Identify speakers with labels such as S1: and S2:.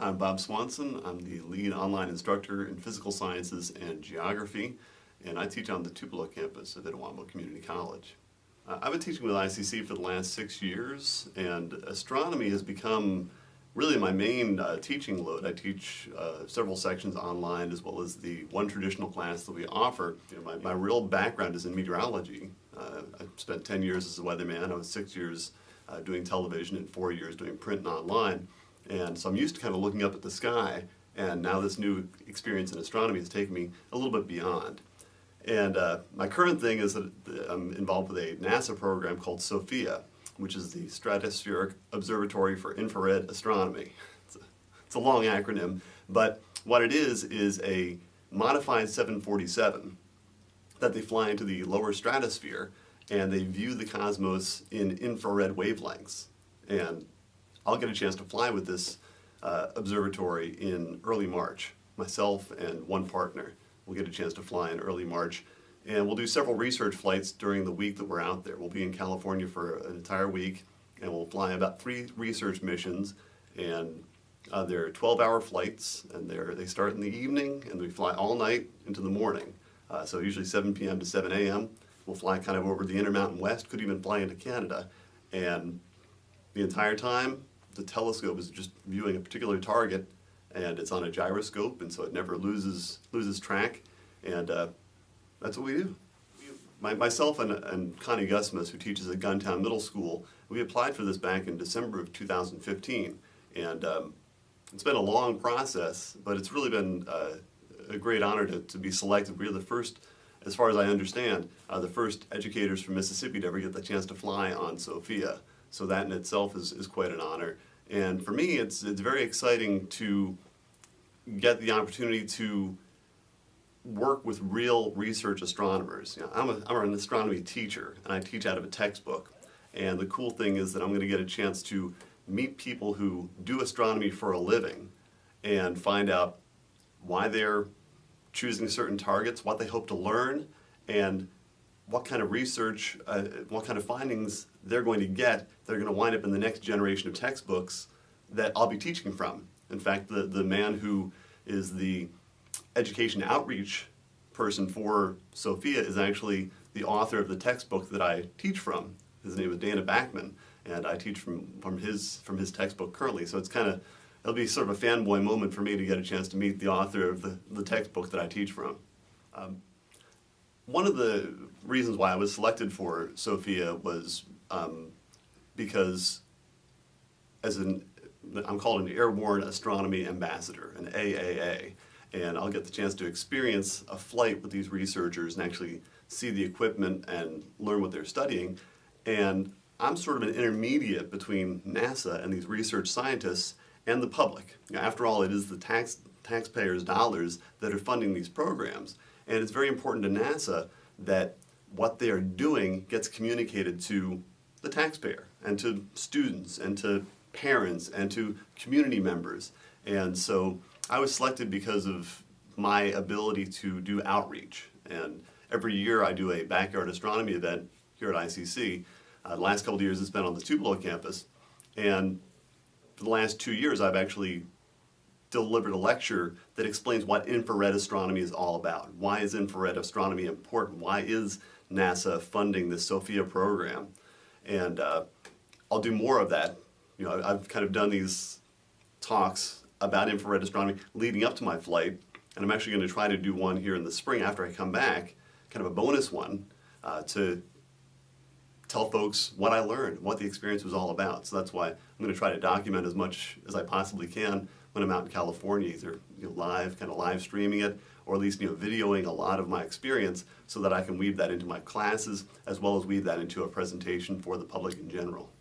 S1: I'm Bob Swanson. I'm the lead online instructor in physical sciences and geography, and I teach on the Tupelo campus of Itawamba Community College. I've been teaching with ICC for the last 6 years, and astronomy has become really my main teaching load. I teach several sections online as well as the one traditional class that we offer. My real background is in meteorology. I spent 10 years as a weatherman. I was 6 years doing television and 4 years doing print and online. And so I'm used to kind of looking up at the sky, and now this new experience in astronomy has taken me a little bit beyond. And my current thing is that I'm involved with a NASA program called SOFIA, which is the Stratospheric Observatory for Infrared Astronomy. It's a long acronym, but what it is a modified 747 that they fly into the lower stratosphere, and they view the cosmos in infrared wavelengths. And I'll get a chance to fly with this observatory in early March. Myself and one partner will get a chance to fly in early March, and we'll do several research flights during the week that we're out there. We'll be in California for an entire week, and we'll fly about 3 research missions, and they're 12-hour flights, and they start in the evening, and we fly all night into the morning. So usually 7 p.m. to 7 a.m. We'll fly kind of over the Intermountain West, could even fly into Canada, and the entire time the telescope is just viewing a particular target, and it's on a gyroscope, and so it never loses track, and that's what we do. Myself and Connie Gusmus, who teaches at Guntown Middle School, we applied for this back in December of 2015, and it's been a long process, but it's really been a great honor to be selected. We're the first, as far as I understand, the first educators from Mississippi to ever get the chance to fly on SOFIA. So that in itself is quite an honor. And for me, it's very exciting to get the opportunity to work with real research astronomers. You know, I'm an astronomy teacher, and I teach out of a textbook. And the cool thing is that I'm going to get a chance to meet people who do astronomy for a living and find out why they're choosing certain targets, what they hope to learn, and what kind of research, what kind of findings they're going to get that are going to wind up in the next generation of textbooks that I'll be teaching from. In fact, the man who is the education outreach person for SOFIA is actually the author of the textbook that I teach from. His name is Dana Backman, and I teach from his textbook currently. So it'll be sort of a fanboy moment for me to get a chance to meet the author of the textbook that I teach from. One of the reasons why I was selected for SOFIA was because I'm called an Airborne Astronomy Ambassador, an AAA, and I'll get the chance to experience a flight with these researchers and actually see the equipment and learn what they're studying. And I'm sort of an intermediate between NASA and these research scientists and the public. You know, after all, it is the taxpayers' dollars that are funding these programs. And it's very important to NASA that what they are doing gets communicated to the taxpayer and to students and to parents and to community members. And so I was selected because of my ability to do outreach. And every year I do a backyard astronomy event here at ICC. The last couple of years it's been on the Tupelo campus. And for the last 2 years I've actually delivered a lecture that explains what infrared astronomy is all about. Why is infrared astronomy important? Why is NASA funding the SOFIA program? And I'll do more of that. You know, I've kind of done these talks about infrared astronomy leading up to my flight, and I'm actually going to try to do one here in the spring after I come back, kind of a bonus one, to tell folks what I learned, what the experience was all about. So that's why I'm going to try to document as much as I possibly can when I'm out in California, either live streaming it, or at least videoing a lot of my experience so that I can weave that into my classes as well as weave that into a presentation for the public in general.